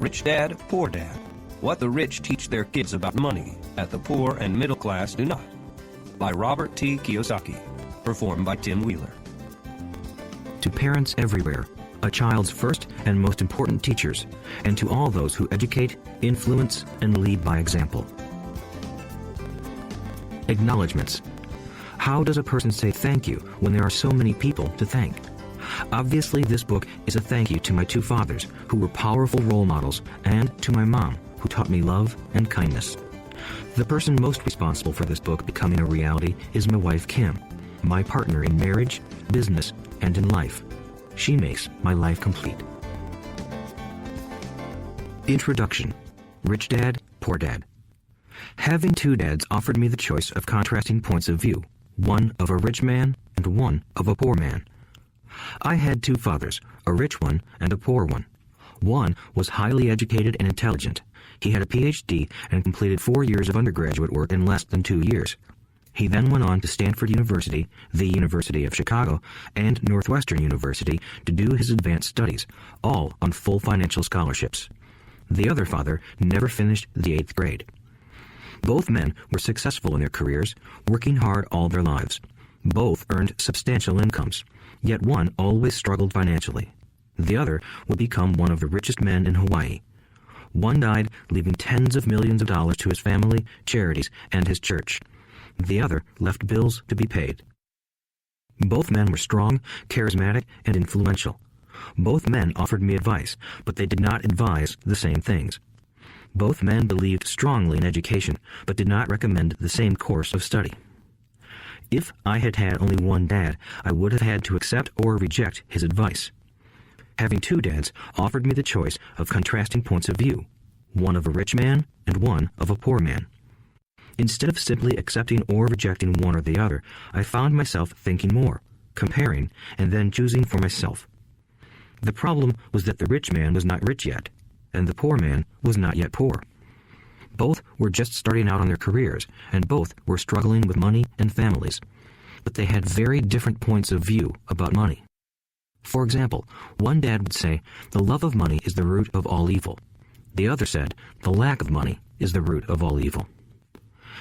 Rich Dad, Poor Dad. What the rich teach their kids about money that the poor and middle class do not. By Robert Kiyosaki. Performed by Tim Wheeler. To parents everywhere, a child's first and most important teachers, and to all those who educate, influence, and lead by example. Acknowledgements. How does a person say thank you when there are so many people to thank? Obviously, this book is a thank you to my two fathers, who were powerful role models, and to my mom, who taught me love and kindness. The person most responsible for this book becoming a reality is my wife, Kim, my partner in marriage, business, and in life. She makes my life complete. Introduction. Rich Dad, Poor Dad. Having two dads offered me the choice of contrasting points of view, one of a rich man and one of a poor man. I had two fathers, a rich one and a poor one. One was highly educated and intelligent. He had a PhD and completed 4 years of undergraduate work in less than 2 years. He then went on to Stanford University, the University of Chicago, and Northwestern University to do his advanced studies, all on full financial scholarships. The other father never finished the 8th grade. Both men were successful in their careers, working hard all their lives. Both earned substantial incomes, yet one always struggled financially. The other would become one of the richest men in Hawaii. One died, leaving tens of millions of dollars to his family, charities, and his church. The other left bills to be paid. Both men were strong, charismatic, and influential. Both men offered me advice, but they did not advise the same things. Both men believed strongly in education, but did not recommend the same course of study. If I had had only one dad, I would have had to accept or reject his advice. Having two dads offered me the choice of contrasting points of view, one of a rich man and one of a poor man. Instead of simply accepting or rejecting one or the other, I found myself thinking more, comparing, and then choosing for myself. The problem was that the rich man was not rich yet, and the poor man was not yet poor. Both were just starting out on their careers, and both were struggling with money and families. But they had very different points of view about money. For example, one dad would say, the love of money is the root of all evil. The other said, the lack of money is the root of all evil.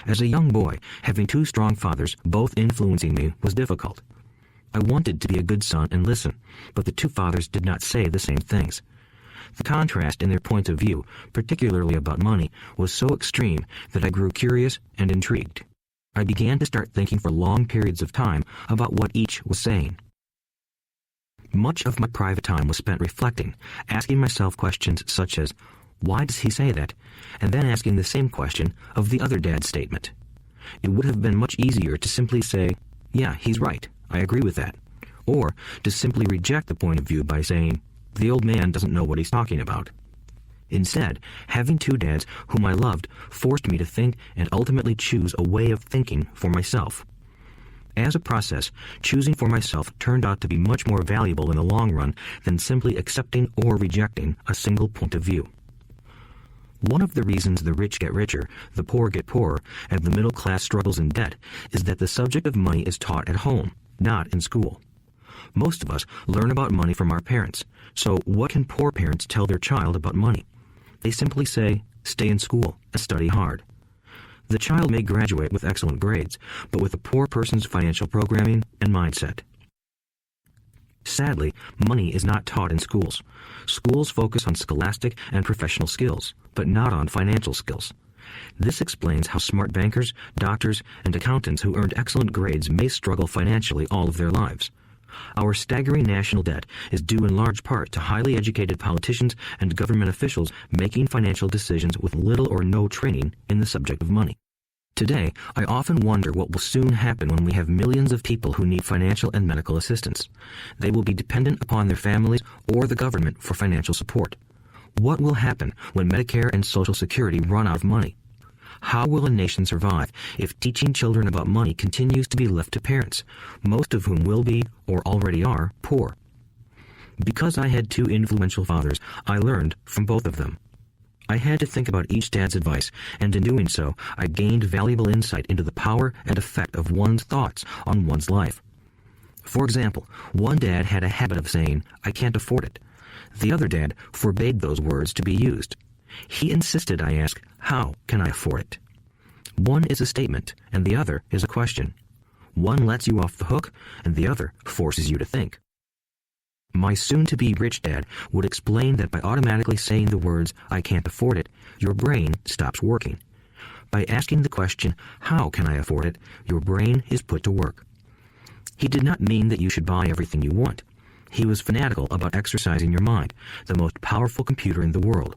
As a young boy, having two strong fathers, both influencing me, was difficult. I wanted to be a good son and listen, but the two fathers did not say the same things. The contrast in their points of view, particularly about money, was so extreme that I grew curious and intrigued. I began to start thinking for long periods of time about what each was saying. Much of my private time was spent reflecting, asking myself questions such as, why does he say that? And then asking the same question of the other dad's statement. It would have been much easier to simply say, yeah, he's right, I agree with that. Or to simply reject the point of view by saying, the old man doesn't know what he's talking about. Instead, having two dads whom I loved forced me to think and ultimately choose a way of thinking for myself. As a process, choosing for myself turned out to be much more valuable in the long run than simply accepting or rejecting a single point of view. One of the reasons the rich get richer, the poor get poorer, and the middle class struggles in debt is that the subject of money is taught at home, not in school. Most of us learn about money from our parents, so what can poor parents tell their child about money? They simply say, stay in school and study hard. The child may graduate with excellent grades, but with a poor person's financial programming and mindset. Sadly, money is not taught in schools. Schools focus on scholastic and professional skills, but not on financial skills. This explains how smart bankers, doctors, and accountants who earned excellent grades may struggle financially all of their lives. Our staggering national debt is due in large part to highly educated politicians and government officials making financial decisions with little or no training in the subject of money. Today, I often wonder what will soon happen when we have millions of people who need financial and medical assistance. They will be dependent upon their families or the government for financial support. What will happen when Medicare and Social Security run out of money? How will a nation survive if teaching children about money continues to be left to parents, most of whom will be, or already are, poor? Because I had two influential fathers, I learned from both of them. I had to think about each dad's advice, and in doing so, I gained valuable insight into the power and effect of one's thoughts on one's life. For example, one dad had a habit of saying, I can't afford it. The other dad forbade those words to be used. He insisted I ask, how can I afford it? One is a statement, and the other is a question. One lets you off the hook, and the other forces you to think. My soon-to-be rich dad would explain that by automatically saying the words, I can't afford it, your brain stops working. By asking the question, how can I afford it, your brain is put to work. He did not mean that you should buy everything you want. He was fanatical about exercising your mind, the most powerful computer in the world.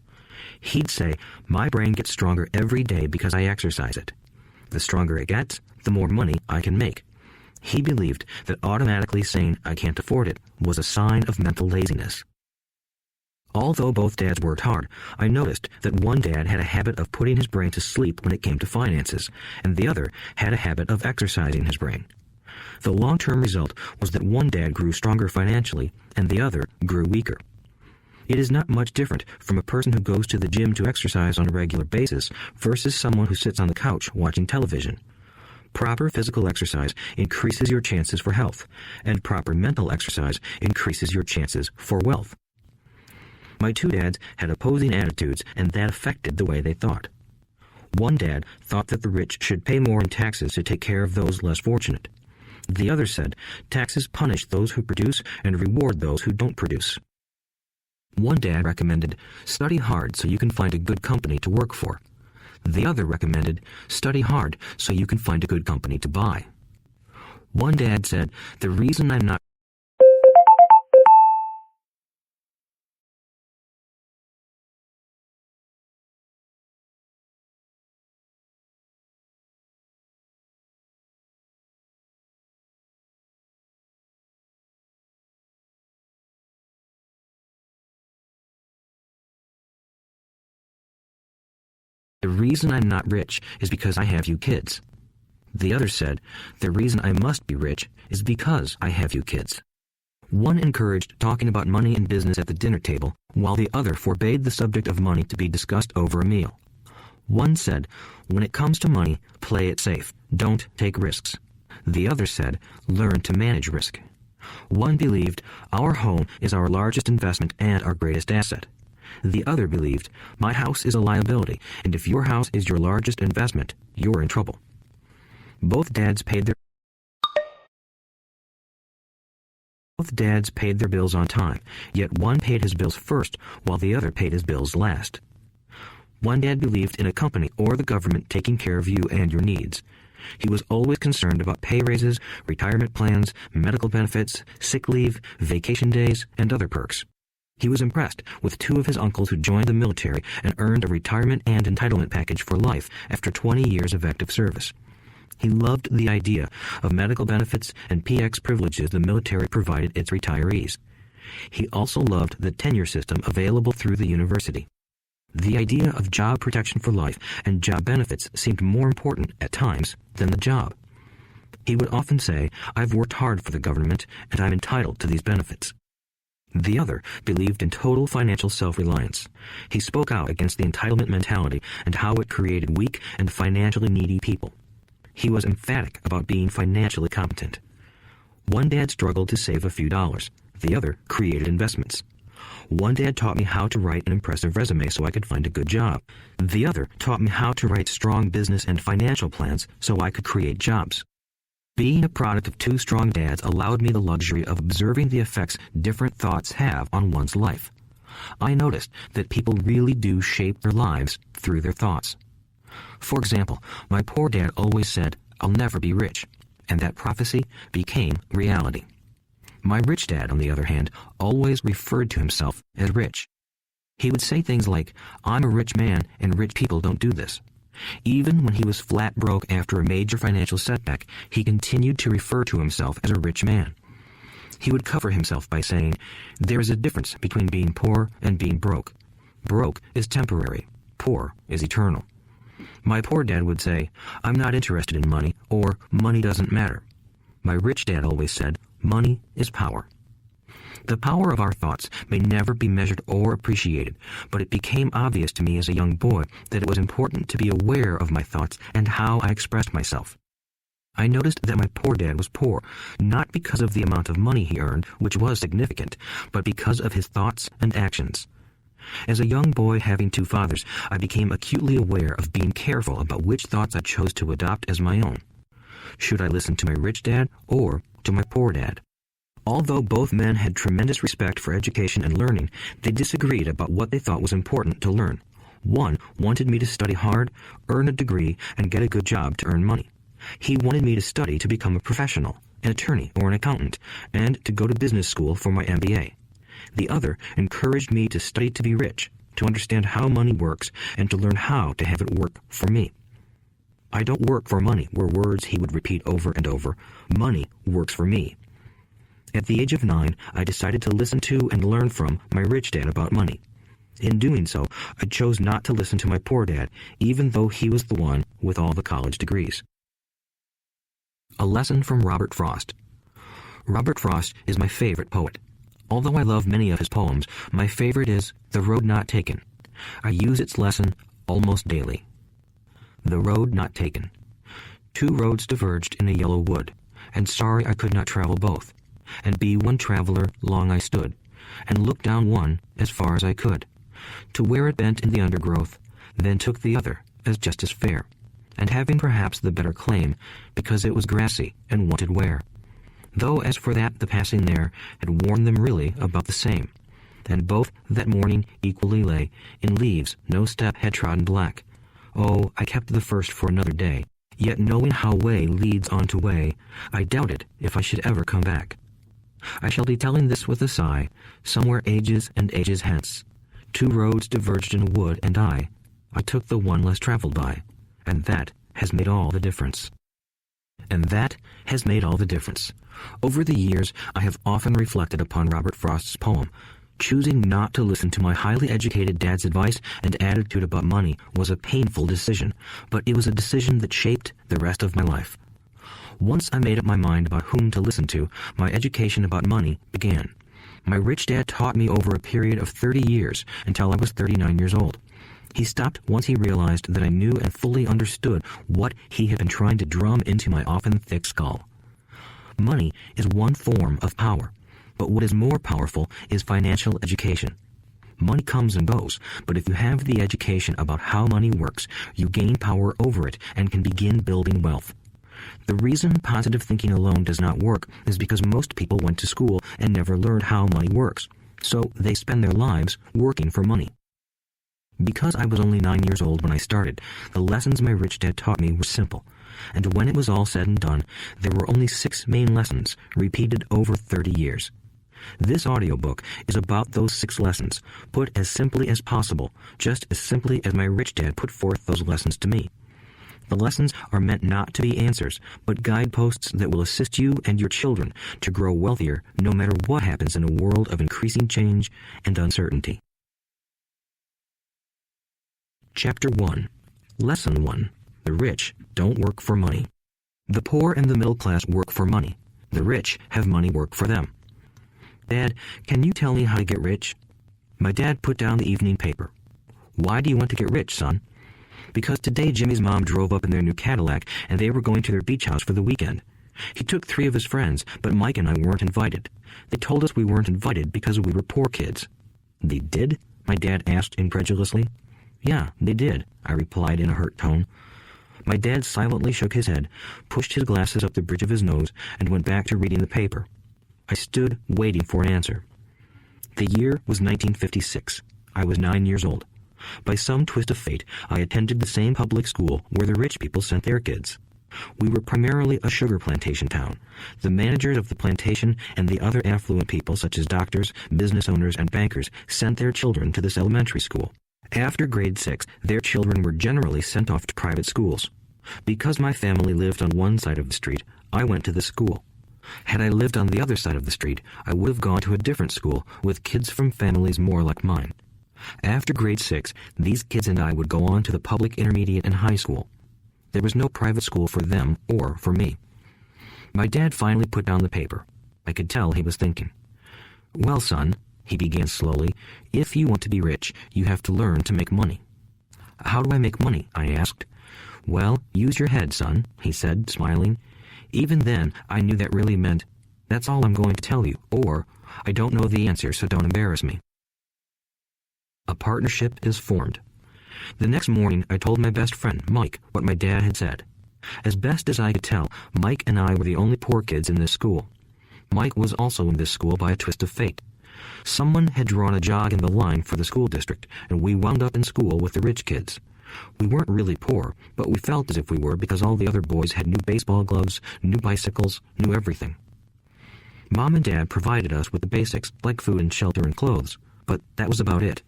He'd say, my brain gets stronger every day because I exercise it. The stronger it gets, the more money I can make. He believed that automatically saying I can't afford it was a sign of mental laziness. Although both dads worked hard, I noticed that one dad had a habit of putting his brain to sleep when it came to finances, and the other had a habit of exercising his brain. The long-term result was that one dad grew stronger financially, and the other grew weaker. It is not much different from a person who goes to the gym to exercise on a regular basis versus someone who sits on the couch watching television. Proper physical exercise increases your chances for health, and proper mental exercise increases your chances for wealth. My two dads had opposing attitudes, and that affected the way they thought. One dad thought that the rich should pay more in taxes to take care of those less fortunate. The other said, taxes punish those who produce and reward those who don't produce. One dad recommended, study hard so you can find a good company to work for. The other recommended, study hard so you can find a good company to buy. One dad said, the reason I'm not The reason I'm not rich is because I have you kids. The other said, the reason I must be rich is because I have you kids. One encouraged talking about money and business at the dinner table, while the other forbade the subject of money to be discussed over a meal. One said, when it comes to money, play it safe, don't take risks. The other said, learn to manage risk. One believed, our home is our largest investment and our greatest asset. The other believed, my house is a liability, and if your house is your largest investment, you're in trouble. Both dads paid their bills on time, yet one paid his bills first, while the other paid his bills last. One dad believed in a company or the government taking care of you and your needs. He was always concerned about pay raises, retirement plans, medical benefits, sick leave, vacation days, and other perks. He was impressed with two of his uncles who joined the military and earned a retirement and entitlement package for life after 20 years of active service. He loved the idea of medical benefits and PX privileges the military provided its retirees. He also loved the tenure system available through the university. The idea of job protection for life and job benefits seemed more important at times than the job. He would often say, I've worked hard for the government and I'm entitled to these benefits. The other believed in total financial self-reliance. He spoke out against the entitlement mentality and how it created weak and financially needy people. He was emphatic about being financially competent. One dad struggled to save a few dollars. The other created investments. One dad taught me how to write an impressive resume so I could find a good job. The other taught me how to write strong business and financial plans so I could create jobs. Being a product of two strong dads allowed me the luxury of observing the effects different thoughts have on one's life. I noticed that people really do shape their lives through their thoughts. For example, my poor dad always said, I'll never be rich, and that prophecy became reality. My rich dad, on the other hand, always referred to himself as rich. He would say things like, I'm a rich man and rich people don't do this. Even when he was flat broke after a major financial setback, he continued to refer to himself as a rich man. He would cover himself by saying, there is a difference between being poor and being broke. Broke is temporary. Poor is eternal. My poor dad would say, I'm not interested in money, or money doesn't matter. My rich dad always said, money is power. The power of our thoughts may never be measured or appreciated, but it became obvious to me as a young boy that it was important to be aware of my thoughts and how I expressed myself. I noticed that my poor dad was poor, not because of the amount of money he earned, which was significant, but because of his thoughts and actions. As a young boy having two fathers, I became acutely aware of being careful about which thoughts I chose to adopt as my own. Should I listen to my rich dad or to my poor dad? Although both men had tremendous respect for education and learning, they disagreed about what they thought was important to learn. One wanted me to study hard, earn a degree, and get a good job to earn money. He wanted me to study to become a professional, an attorney or an accountant, and to go to business school for my MBA. The other encouraged me to study to be rich, to understand how money works, and to learn how to have it work for me. I don't work for money were words he would repeat over and over. Money works for me. At the age of 9, I decided to listen to and learn from my rich dad about money. In doing so, I chose not to listen to my poor dad, even though he was the one with all the college degrees. A lesson from Robert Frost. Robert Frost is my favorite poet. Although I love many of his poems, my favorite is The Road Not Taken. I use its lesson almost daily. The road not taken. 2 roads diverged in a yellow wood, and sorry I could not travel both. And be one traveler long I stood, and looked down one as far as I could, to where it bent in the undergrowth, then took the other as just as fair, and having perhaps the better claim, because it was grassy and wanted wear. Though as for that the passing there had warned them really about the same, and both that morning equally lay in leaves no step had trodden black. Oh, I kept the first for another day, yet knowing how way leads on to way, I doubted if I should ever come back. I shall be telling this with a sigh, somewhere ages and ages hence. 2 roads diverged in a wood, and I took the one less traveled by, and that has made all the difference. And that has made all the difference. Over the years, I have often reflected upon Robert Frost's poem. Choosing not to listen to my highly educated dad's advice and attitude about money was a painful decision, but it was a decision that shaped the rest of my life. Once I made up my mind about whom to listen to, my education about money began. My rich dad taught me over a period of 30 years until I was 39 years old. He stopped once he realized that I knew and fully understood what he had been trying to drum into my often thick skull. Money is one form of power, but what is more powerful is financial education. Money comes and goes, but if you have the education about how money works, you gain power over it and can begin building wealth. The reason positive thinking alone does not work is because most people went to school and never learned how money works, so they spend their lives working for money. Because I was only 9 years old when I started, the lessons my rich dad taught me were simple, and when it was all said and done, there were only 6 main lessons, repeated over 30 years. This audiobook is about those 6 lessons, put as simply as possible, just as simply as my rich dad put forth those lessons to me. The lessons are meant not to be answers, but guideposts that will assist you and your children to grow wealthier no matter what happens in a world of increasing change and uncertainty. Chapter 1. Lesson 1. The rich don't work for money. The poor and the middle class work for money. The rich have money work for them. Dad, can you tell me how to get rich? My dad put down the evening paper. Why do you want to get rich, son? Because today Jimmy's mom drove up in their new Cadillac and they were going to their beach house for the weekend. He took 3 of his friends, but Mike and I weren't invited. They told us we weren't invited because we were poor kids. They did? My dad asked incredulously. Yeah, they did, I replied in a hurt tone. My dad silently shook his head, pushed his glasses up the bridge of his nose, and went back to reading the paper. I stood waiting for an answer. The year was 1956. I was 9 years old. By some twist of fate, I attended the same public school where the rich people sent their kids. We were primarily a sugar plantation town. The managers of the plantation and the other affluent people, such as doctors, business owners, and bankers, sent their children to this elementary school. After grade 6, their children were generally sent off to private schools. Because my family lived on one side of the street, I went to this school. Had I lived on the other side of the street, I would have gone to a different school with kids from families more like mine. After grade 6, these kids and I would go on to the public intermediate and high school. There was no private school for them or for me. My dad finally put down the paper. I could tell he was thinking. Well, son, he began slowly, if you want to be rich, you have to learn to make money. How do I make money? I asked. Well, use your head, son, he said, smiling. Even then, I knew that really meant, "That's all I'm going to tell you," or, "I don't know the answer, so don't embarrass me." A partnership is formed. The next morning, I told my best friend, Mike, what my dad had said. As best as I could tell, Mike and I were the only poor kids in this school. Mike was also in this school by a twist of fate. Someone had drawn a jog in the line for the school district, and we wound up in school with the rich kids. We weren't really poor, but we felt as if we were because all the other boys had new baseball gloves, new bicycles, new everything. Mom and Dad provided us with the basics, like food and shelter and clothes, but that was about it.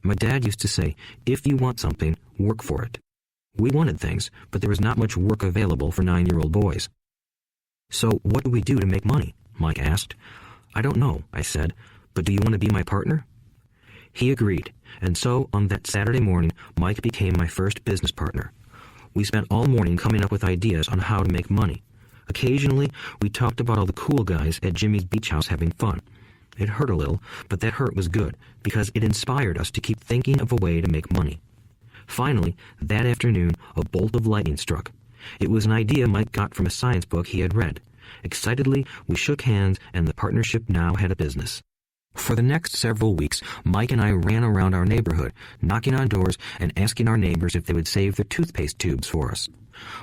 My dad used to say, "If you want something, work for it." We wanted things, but there was not much work available for 9-year-old boys. "So what do we do to make money?" Mike asked. "I don't know," I said, "but do you want to be my partner?" He agreed, and so on that Saturday morning, Mike became my first business partner. We spent all morning coming up with ideas on how to make money. Occasionally, we talked about all the cool guys at Jimmy's beach house having fun. It hurt a little, but that hurt was good, because it inspired us to keep thinking of a way to make money. Finally, that afternoon, a bolt of lightning struck. It was an idea Mike got from a science book he had read. Excitedly, we shook hands, and the partnership now had a business. For the next several weeks, Mike and I ran around our neighborhood, knocking on doors and asking our neighbors if they would save their toothpaste tubes for us.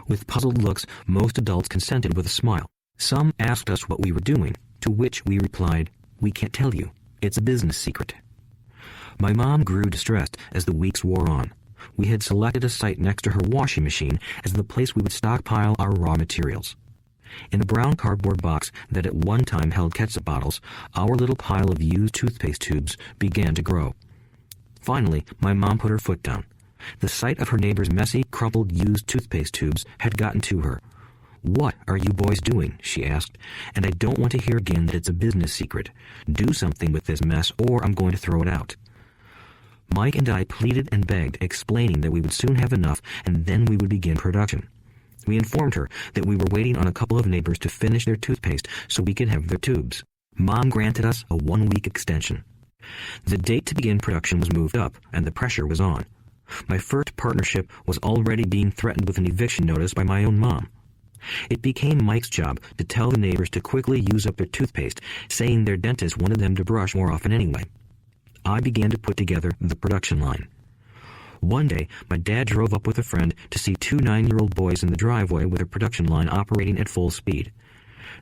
With puzzled looks, most adults consented with a smile. Some asked us what we were doing, to which we replied, "We can't tell you. It's a business secret." My mom grew distressed as the weeks wore on. We had selected a site next to her washing machine as the place we would stockpile our raw materials. In a brown cardboard box that at one time held ketchup bottles, our little pile of used toothpaste tubes began to grow. Finally, my mom put her foot down. The sight of her neighbor's messy, crumpled used toothpaste tubes had gotten to her. "What are you boys doing?" she asked. "And I don't want to hear again that it's a business secret. Do something with this mess or I'm going to throw it out." Mike and I pleaded and begged, explaining that we would soon have enough and then we would begin production. We informed her that we were waiting on a couple of neighbors to finish their toothpaste so we could have their tubes. Mom granted us a 1-week extension. The date to begin production was moved up, and the pressure was on. My first partnership was already being threatened with an eviction notice by my own mom. It became Mike's job to tell the neighbors to quickly use up their toothpaste, saying their dentist wanted them to brush more often anyway. I began to put together the production line. One day, my dad drove up with a friend to see 2 9-year-old boys in the driveway with a production line operating at full speed.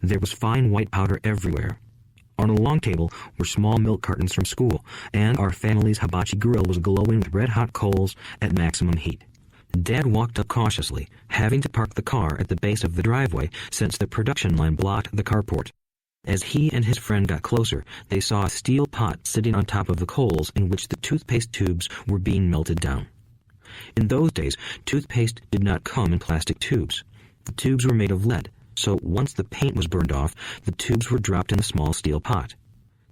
There was fine white powder everywhere. On a long table were small milk cartons from school, and our family's hibachi grill was glowing with red-hot coals at maximum heat. Dad walked up cautiously, having to park the car at the base of the driveway since the production line blocked the carport. As he and his friend got closer, they saw a steel pot sitting on top of the coals in which the toothpaste tubes were being melted down. In those days, toothpaste did not come in plastic tubes. The tubes were made of lead, so once the paint was burned off, the tubes were dropped in a small steel pot.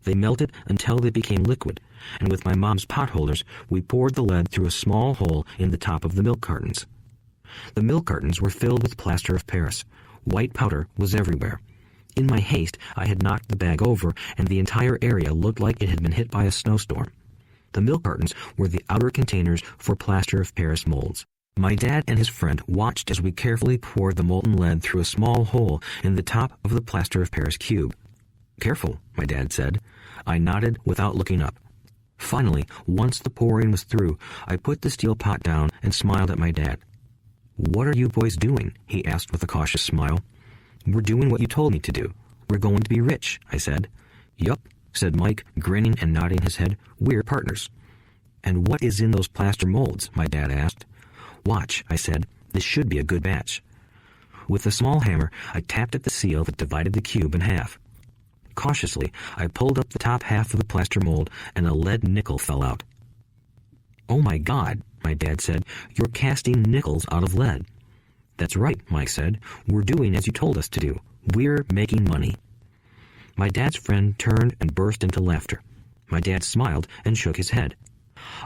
They melted until they became liquid, and with my mom's pot holders, we poured the lead through a small hole in the top of the milk cartons. The milk cartons were filled with plaster of Paris. White powder was everywhere. In my haste, I had knocked the bag over, and the entire area looked like it had been hit by a snowstorm. The milk cartons were the outer containers for plaster of Paris molds. My dad and his friend watched as we carefully poured the molten lead through a small hole in the top of the plaster of Paris cube. "Careful," my dad said. I nodded without looking up. Finally, once the pouring was through, I put the steel pot down and smiled at my dad. "What are you boys doing?" he asked with a cautious smile. "We're doing what you told me to do. We're going to be rich," I said. "Yup," said Mike, grinning and nodding his head. "We're partners." "And what is in those plaster molds?" my dad asked. "Watch," I said. "This should be a good batch." With a small hammer, I tapped at the seal that divided the cube in half. Cautiously, I pulled up the top half of the plaster mold, and a lead nickel fell out. "Oh my God," my dad said. "You're casting nickels out of lead." "That's right," Mike said. "We're doing as you told us to do. We're making money." My dad's friend turned and burst into laughter. My dad smiled and shook his head.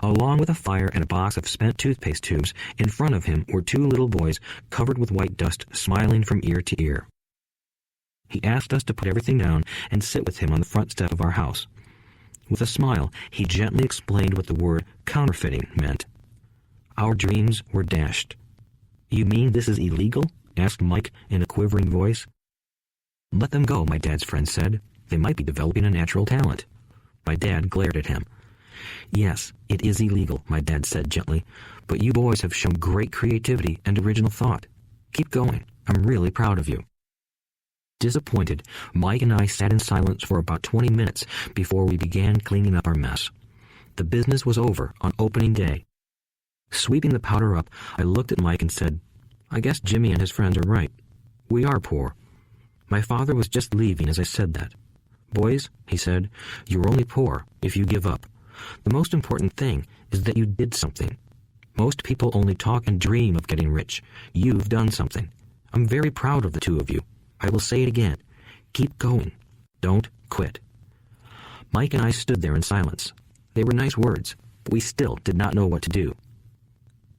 Along with a fire and a box of spent toothpaste tubes, in front of him were 2 little boys covered with white dust, smiling from ear to ear. He asked us to put everything down and sit with him on the front step of our house. With a smile, he gently explained what the word counterfeiting meant. Our dreams were dashed. "You mean this is illegal?" asked Mike in a quivering voice. Let them go, my dad's friend said. They might be developing a natural talent. My dad glared at him. Yes, it is illegal, my dad said gently, but you boys have shown great creativity and original thought. Keep going. I'm really proud of you. Disappointed, Mike and I sat in silence for about 20 minutes before we began cleaning up our mess. The business was over on opening day. Sweeping the powder up, I looked at Mike and said, I guess Jimmy and his friends are right. We are poor. My father was just leaving as I said that. Boys, he said, you're only poor if you give up. The most important thing is that you did something. Most people only talk and dream of getting rich. You've done something. I'm very proud of the two of you. I will say it again. Keep going. Don't quit. Mike and I stood there in silence. They were nice words, but we still did not know what to do.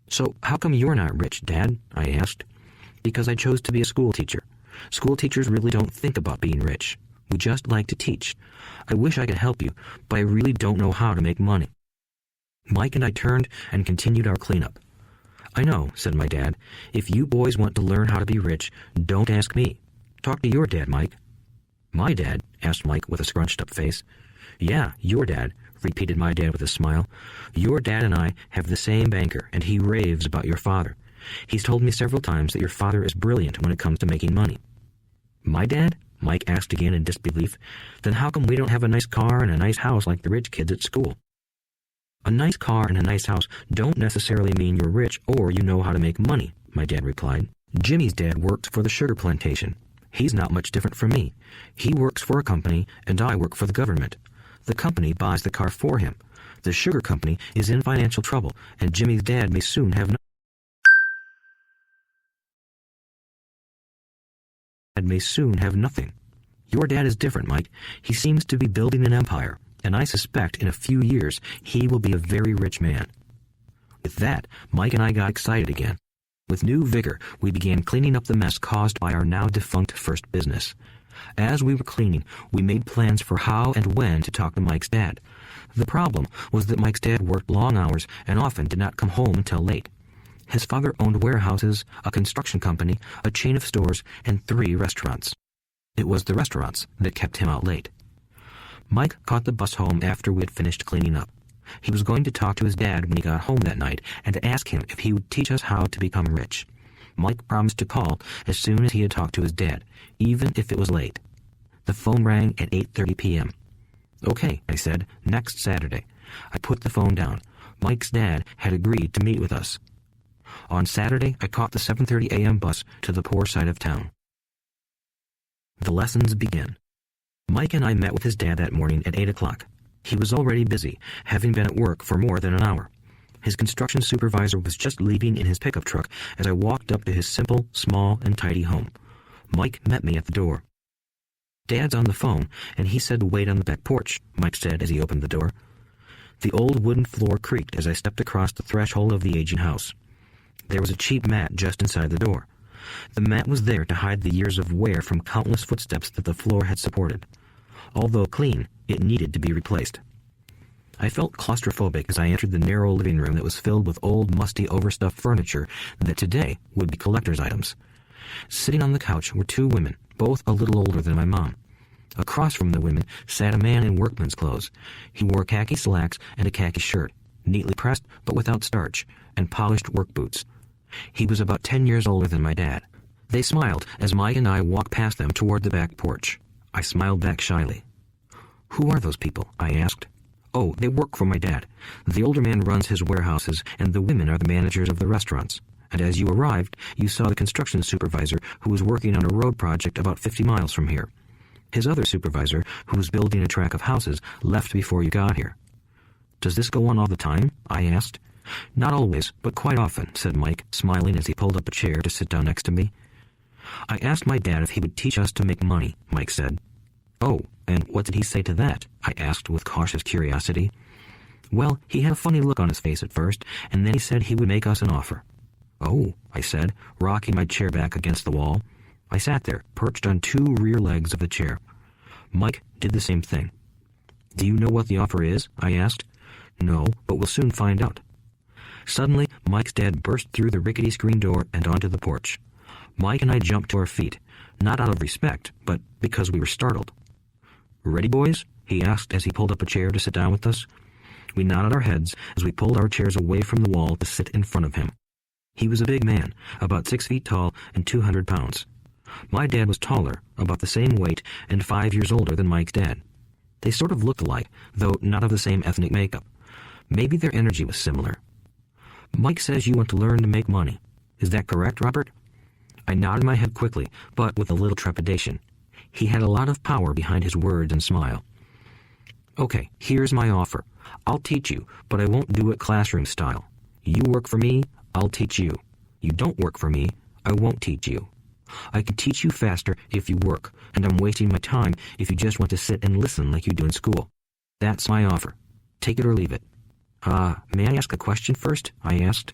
So how come you're not rich, Dad? I asked. Because I chose to be a school teacher. School teachers really don't think about being rich. We just like to teach. I wish I could help you, but I really don't know how to make money. Mike and I turned and continued our cleanup. I know, said my dad. If you boys want to learn how to be rich, don't ask me. Talk to your dad, Mike. My dad? Asked Mike with a scrunched-up face. Yeah, your dad, repeated my dad with a smile. Your dad and I have the same banker, and he raves about your father. He's told me several times that your father is brilliant when it comes to making money. My dad? Mike asked again in disbelief. Then how come we don't have a nice car and a nice house like the rich kids at school? A nice car and a nice house don't necessarily mean you're rich or you know how to make money, my dad replied. Jimmy's dad worked for the sugar plantation. He's not much different from me. He works for a company, and I work for the government. The company buys the car for him. The sugar company is in financial trouble, and Jimmy's dad may soon have nothing. Your dad is different, Mike. He seems to be building an empire, and I suspect in a few years he will be a very rich man. With that, Mike and I got excited again. With new vigor, we began cleaning up the mess caused by our now defunct first business. As we were cleaning, we made plans for how and when to talk to Mike's dad. The problem was that Mike's dad worked long hours and often did not come home until late. His father owned warehouses, a construction company, a chain of stores, and 3 restaurants. It was the restaurants that kept him out late. Mike caught the bus home after we had finished cleaning up. He was going to talk to his dad when he got home that night and to ask him if he would teach us how to become rich. Mike promised to call as soon as he had talked to his dad, even if it was late. The phone rang at 8:30 p.m. Okay, I said, next Saturday. I put the phone down. Mike's dad had agreed to meet with us. On Saturday, I caught the 7:30 a.m. bus to the poor side of town. The lessons begin. Mike and I met with his dad that morning at 8 o'clock. He was already busy, having been at work for more than an hour. His construction supervisor was just leaving in his pickup truck as I walked up to his simple, small, and tidy home. Mike met me at the door. Dad's on the phone, and he said to wait on the back porch, Mike said as he opened the door. The old wooden floor creaked as I stepped across the threshold of the aging house. There was a cheap mat just inside the door. The mat was there to hide the years of wear from countless footsteps that the floor had supported. Although clean, it needed to be replaced. I felt claustrophobic as I entered the narrow living room that was filled with old, musty, overstuffed furniture that today would be collector's items. Sitting on the couch were 2 women, both a little older than my mom. Across from the women sat a man in workman's clothes. He wore khaki slacks and a khaki shirt, neatly pressed but without starch, and polished work boots. He was about 10 years older than my dad. They smiled as Mike and I walked past them toward the back porch. I smiled back shyly. Who are those people? I asked. Oh, they work for my dad. The older man runs his warehouses, and the women are the managers of the restaurants. And as you arrived, you saw the construction supervisor who was working on a road project about 50 miles from here. His other supervisor, who was building a track of houses, left before you got here. Does this go on all the time? I asked. Not always, but quite often, said Mike, smiling as he pulled up a chair to sit down next to me. I asked my dad if he would teach us to make money, Mike said. Oh, and what did he say to that? I asked with cautious curiosity. Well, he had a funny look on his face at first, and then he said he would make us an offer. Oh, I said, rocking my chair back against the wall. I sat there, perched on 2 rear legs of the chair. Mike did the same thing. Do you know what the offer is? I asked. No, but we'll soon find out. Suddenly, Mike's dad burst through the rickety screen door and onto the porch. Mike and I jumped to our feet, not out of respect, but because we were startled. "Ready, boys?" he asked as he pulled up a chair to sit down with us. We nodded our heads as we pulled our chairs away from the wall to sit in front of him. He was a big man, about 6 feet tall and 200 pounds. My dad was taller, about the same weight, and 5 years older than Mike's dad. They sort of looked alike, though not of the same ethnic makeup. Maybe their energy was similar. "Mike says you want to learn to make money. Is that correct, Robert?" I nodded my head quickly, but with a little trepidation. He had a lot of power behind his words and smile. "Okay, here's my offer. I'll teach you, but I won't do it classroom style. You work for me, I'll teach you. You don't work for me, I won't teach you. I can teach you faster if you work, and I'm wasting my time if you just want to sit and listen like you do in school. That's my offer. Take it or leave it." May I ask a question first?" I asked.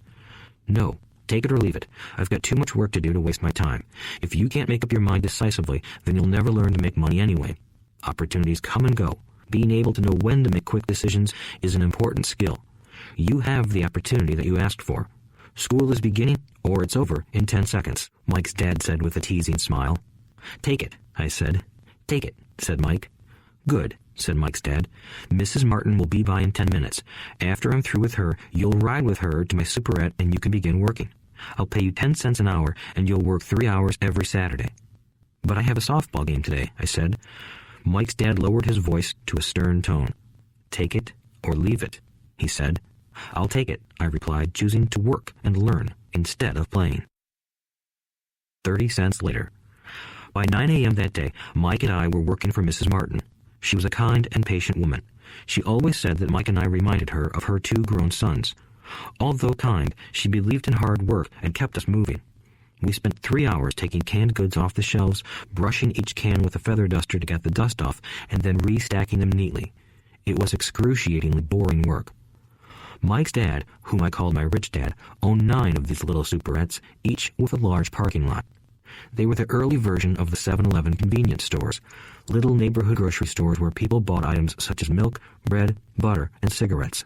"No. Take it or leave it. I've got too much work to do to waste my time. If you can't make up your mind decisively, then you'll never learn to make money anyway. Opportunities come and go. Being able to know when to make quick decisions is an important skill. You have the opportunity that you asked for. School is beginning, or it's over in 10 seconds, Mike's dad said with a teasing smile. "Take it," I said. "Take it," said Mike. "Good," said Mike's dad. "Mrs. Martin will be by in 10 minutes. After I'm through with her, you'll ride with her to my superette and you can begin working. I'll pay you 10 cents an hour and you'll work 3 hours every Saturday." "But I have a softball game today," I said. Mike's dad lowered his voice to a stern tone. "Take it or leave it," he said. "I'll take it," I replied, choosing to work and learn instead of playing. 30 cents later. By 9 a.m. that day, Mike and I were working for Mrs. Martin. She was a kind and patient woman. She always said that Mike and I reminded her of her 2 grown sons. Although kind, she believed in hard work and kept us moving. We spent 3 hours taking canned goods off the shelves, brushing each can with a feather duster to get the dust off, and then restacking them neatly. It was excruciatingly boring work. Mike's dad, whom I called my rich dad, owned 9 of these little superettes, each with a large parking lot. They were the early version of the 7-Eleven convenience stores, little neighborhood grocery stores where people bought items such as milk, bread, butter, and cigarettes.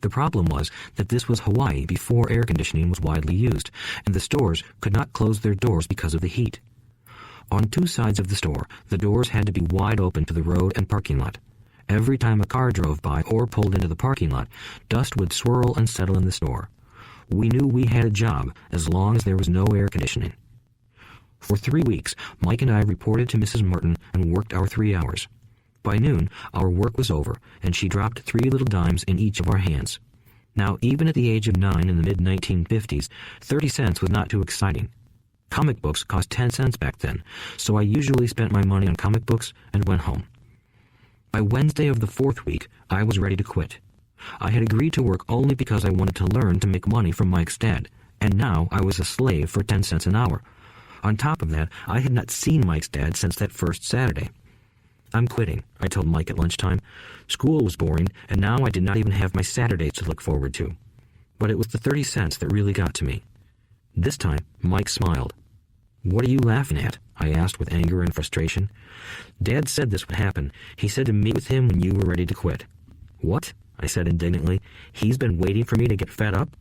The problem was that this was Hawaii before air conditioning was widely used, and the stores could not close their doors because of the heat. On 2 sides of the store, the doors had to be wide open to the road and parking lot. Every time a car drove by or pulled into the parking lot, dust would swirl and settle in the store. We knew we had a job as long as there was no air conditioning. For 3 weeks, Mike and I reported to Mrs. Martin and worked our 3 hours. By noon, our work was over, and she dropped 3 little dimes in each of our hands. Now, even at the age of 9 in the mid-1950s, 30 cents was not too exciting. Comic books cost 10 cents back then, so I usually spent my money on comic books and went home. By Wednesday of the 4th week, I was ready to quit. I had agreed to work only because I wanted to learn to make money from Mike's dad, and now I was a slave for 10 cents an hour. On top of that, I had not seen Mike's dad since that first Saturday. "I'm quitting," I told Mike at lunchtime. School was boring, and now I did not even have my Saturdays to look forward to. But it was the 30 cents that really got to me. This time, Mike smiled. "What are you laughing at?" I asked with anger and frustration. "Dad said this would happen. He said to meet with him when you were ready to quit." "What?" I said indignantly. "He's been waiting for me to get fed up?"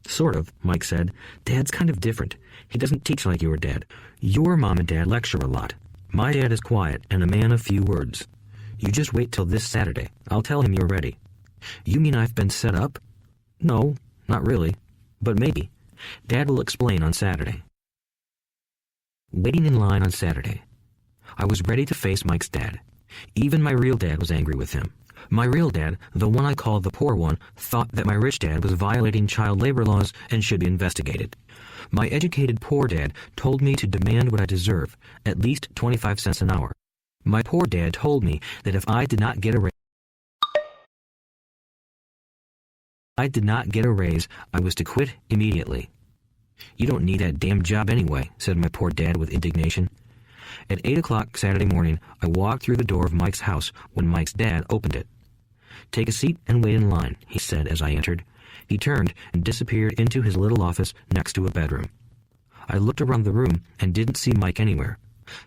"Sort of," Mike said. "Dad's kind of different. He doesn't teach like your dad. Your mom and dad lecture a lot. My dad is quiet and a man of few words. You just wait till this Saturday. I'll tell him you're ready." "You mean I've been set up?" "No, not really. But maybe. Dad will explain on Saturday." Waiting in line on Saturday. I was ready to face Mike's dad. Even my real dad was angry with him. My real dad, the one I called the poor one, thought that my rich dad was violating child labor laws and should be investigated. My educated poor dad told me to demand what I deserve, at least 25 cents an hour. My poor dad told me that if I did not get a raise, I was to quit immediately. "You don't need that damn job anyway," said my poor dad with indignation. At 8 o'clock Saturday morning, I walked through the door of Mike's house when Mike's dad opened it. "Take a seat and wait in line," he said as I entered. He turned and disappeared into his little office next to a bedroom. I looked around the room and didn't see Mike anywhere.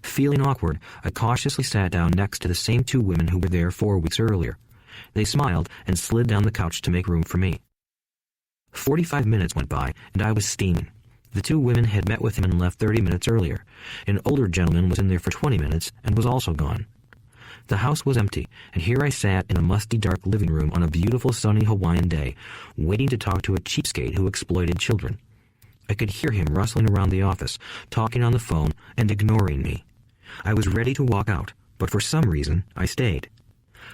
Feeling awkward, I cautiously sat down next to the same 2 women who were there 4 weeks earlier. They smiled and slid down the couch to make room for me. 45 minutes went by, and I was steaming. The two women had met with him and left 30 minutes earlier. An older gentleman was in there for 20 minutes and was also gone. The house was empty, and here I sat in a musty, dark living room on a beautiful, sunny Hawaiian day, waiting to talk to a cheapskate who exploited children. I could hear him rustling around the office, talking on the phone, and ignoring me. I was ready to walk out, but for some reason, I stayed.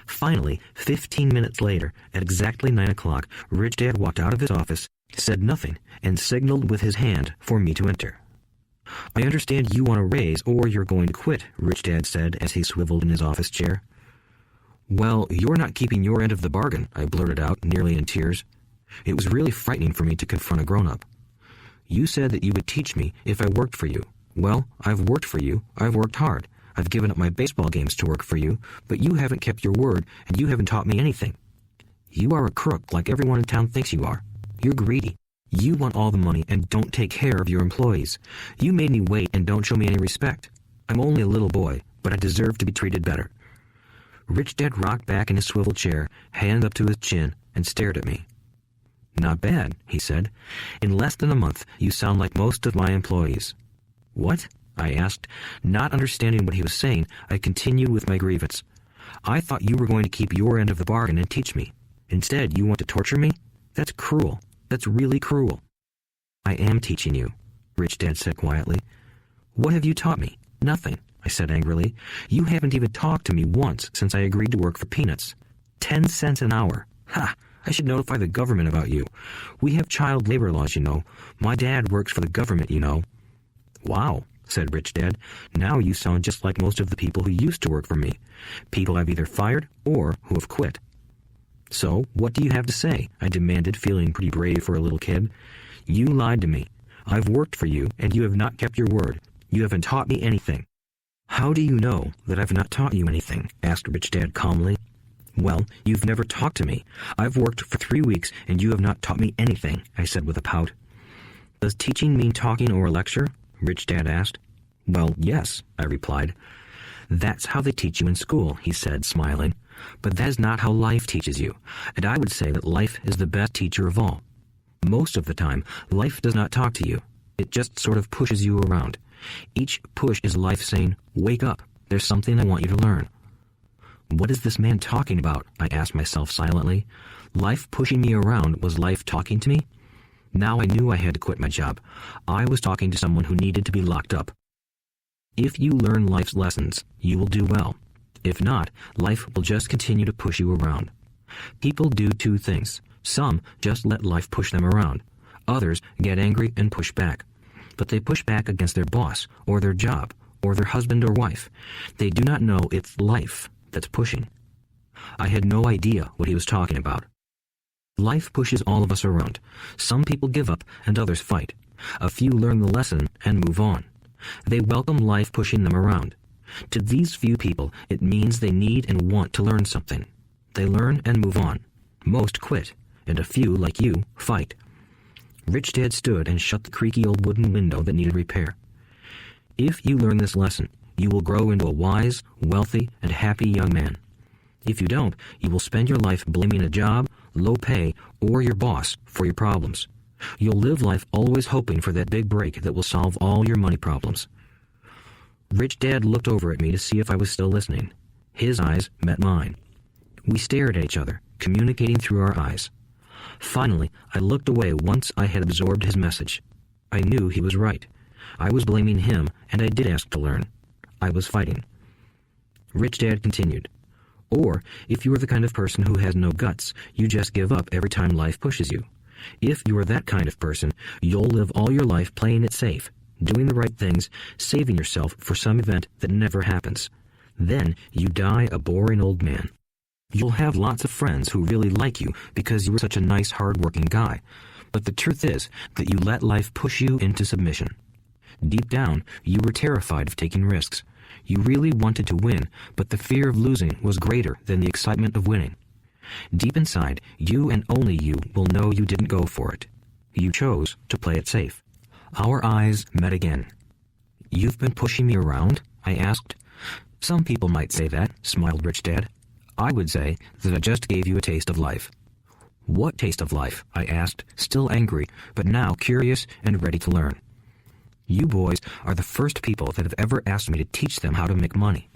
Finally, 15 minutes later, at exactly 9 o'clock, Rich Dad walked out of his office, said nothing, and signaled with his hand for me to enter. "I understand you want a raise or you're going to quit," Rich Dad said as he swiveled in his office chair. "Well, you're not keeping your end of the bargain," I blurted out, nearly in tears. It was really frightening for me to confront a grown-up. "You said that you would teach me if I worked for you. Well, I've worked for you. I've worked hard. I've given up my baseball games to work for you, but you haven't kept your word and you haven't taught me anything. You are a crook like everyone in town thinks you are. You're greedy. You want all the money and don't take care of your employees. You made me wait and don't show me any respect. I'm only a little boy, but I deserve to be treated better." Rich Dad rocked back in his swivel chair, hand up to his chin, and stared at me. "Not bad," he said. "In less than a month, you sound like most of my employees." "What?" I asked. Not understanding what he was saying, I continued with my grievance. "I thought you were going to keep your end of the bargain and teach me. Instead, you want to torture me? That's cruel. That's really cruel." "I am teaching you," Rich Dad said quietly. "What have you taught me?" "Nothing," I said angrily. "You haven't even talked to me once since I agreed to work for peanuts. 10 cents an hour. Ha! I should notify the government about you. We have child labor laws, you know. My dad works for the government, you know." "Wow," said Rich Dad. "Now you sound just like most of the people who used to work for me. People I've either fired or who have quit." "So, what do you have to say?" I demanded, feeling pretty brave for a little kid. "You lied to me. I've worked for you, and you have not kept your word. You haven't taught me anything." "How do you know that I've not taught you anything?" asked Rich Dad calmly. "Well, you've never talked to me. I've worked for 3 weeks, and you have not taught me anything," I said with a pout. "Does teaching mean talking or a lecture?" Rich Dad asked. "Well, yes," I replied. "That's how they teach you in school," he said, smiling. "But that is not how life teaches you, and I would say that life is the best teacher of all. Most of the time, life does not talk to you. It just sort of pushes you around. Each push is life saying, 'Wake up, there's something I want you to learn.'" "What is this man talking about?" I asked myself silently. Life pushing me around was life talking to me? Now I knew I had to quit my job. I was talking to someone who needed to be locked up. If you learn life's lessons, you will do well. If not, life will just continue to push you around. People do two things. Some just let life push them around. Others get angry and push back. But they push back against their boss, or their job, or their husband or wife. They do not know it's life that's pushing. I had no idea what he was talking about. Life pushes all of us around. Some people give up and others fight. A few learn the lesson and move on. They welcome life pushing them around. To these few people, it means they need and want to learn something. They learn and move on. Most quit, and a few, like you, fight. Rich Dad stood and shut the creaky old wooden window that needed repair. If you learn this lesson, you will grow into a wise, wealthy, and happy young man. If you don't, you will spend your life blaming a job, low pay, or your boss for your problems. You'll live life always hoping for that big break that will solve all your money problems. Rich Dad looked over at me to see if I was still listening. His eyes met mine. We stared at each other, communicating through our eyes. Finally, I looked away once I had absorbed his message. I knew he was right. I was blaming him, and I did ask to learn. I was fighting. Rich Dad continued. Or, if you are the kind of person who has no guts, you just give up every time life pushes you. If you are that kind of person, you'll live all your life playing it safe, doing the right things, saving yourself for some event that never happens. Then you die a boring old man. You'll have lots of friends who really like you because you were such a nice, hard-working guy. But the truth is that you let life push you into submission. Deep down, you were terrified of taking risks. You really wanted to win, but the fear of losing was greater than the excitement of winning. Deep inside, you and only you will know you didn't go for it. You chose to play it safe. Our eyes met again. "You've been pushing me around?" I asked. "Some people might say that," smiled Rich Dad. "I would say that I just gave you a taste of life." "What taste of life?" I asked, still angry, but now curious and ready to learn. You boys are the first people that have ever asked me to teach them how to make money.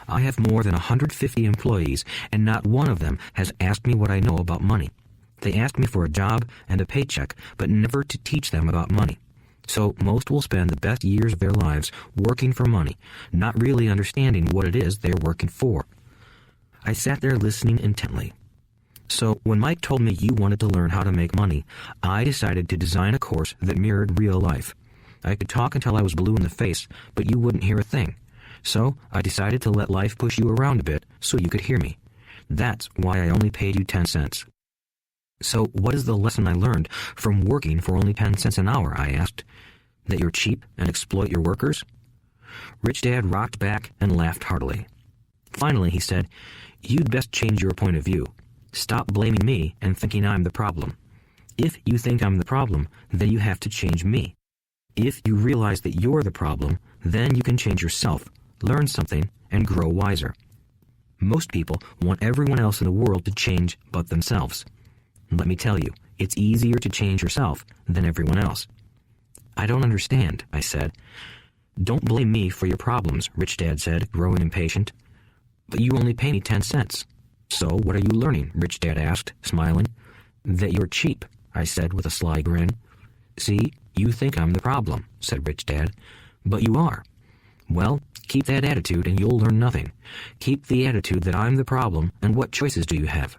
I have more than 150 employees, and not one of them has asked me what I know about money. They ask me for a job and a paycheck, but never to teach them about money. So most will spend the best years of their lives working for money, not really understanding what it is they're working for. I sat there listening intently. So when Mike told me you wanted to learn how to make money, I decided to design a course that mirrored real life. I could talk until I was blue in the face, but you wouldn't hear a thing. So I decided to let life push you around a bit so you could hear me. That's why I only paid you 10 cents. So what is the lesson I learned from working for only 10 cents an hour, I asked. That you're cheap and exploit your workers? Rich Dad rocked back and laughed heartily. Finally, he said, you'd best change your point of view. Stop blaming me and thinking I'm the problem. If you think I'm the problem, then you have to change me. If you realize that you're the problem, then you can change yourself, learn something, and grow wiser. Most people want everyone else in the world to change but themselves. Let me tell you, it's easier to change yourself than everyone else. I don't understand, I said. Don't blame me for your problems, Rich Dad said, growing impatient. But you only pay me 10 cents. So what are you learning? Rich Dad asked, smiling. That you're cheap, I said with a sly grin. See, you think I'm the problem, said Rich Dad. But you are. Well, keep that attitude and you'll learn nothing. Keep the attitude that I'm the problem, and what choices do you have?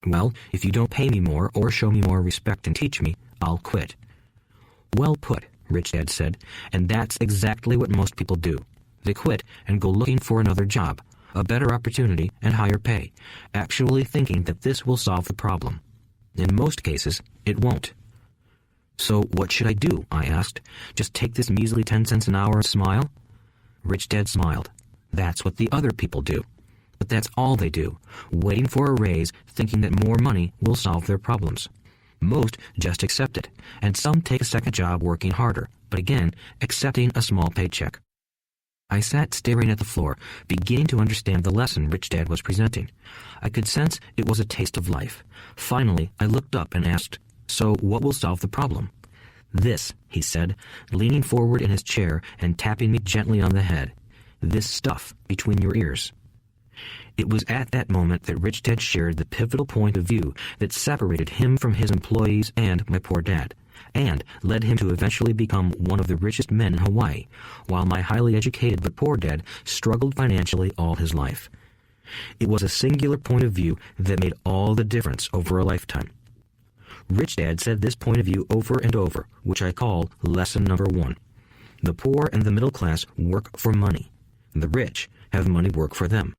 Well, if you don't pay me more or show me more respect and teach me, I'll quit. Well put, Rich Dad said, and that's exactly what most people do. They quit and go looking for another job, a better opportunity and higher pay, actually thinking that this will solve the problem. In most cases, it won't. So what should I do? I asked. Just take this measly 10 cents an hour and smile? Rich Dad smiled. That's what the other people do. But that's all they do, waiting for a raise, thinking that more money will solve their problems. Most just accept it, and some take a second job working harder, but again, accepting a small paycheck. I sat staring at the floor, beginning to understand the lesson Rich Dad was presenting. I could sense it was a taste of life. Finally, I looked up and asked, so what will solve the problem? This, he said, leaning forward in his chair and tapping me gently on the head. This stuff between your ears. It was at that moment that Rich Dad shared the pivotal point of view that separated him from his employees and my poor dad, and led him to eventually become one of the richest men in Hawaii, while my highly educated but poor dad struggled financially all his life. It was a singular point of view that made all the difference over a lifetime. Rich Dad said this point of view over and over, which I call lesson number 1. The poor and the middle class work for money. The rich have money work for them.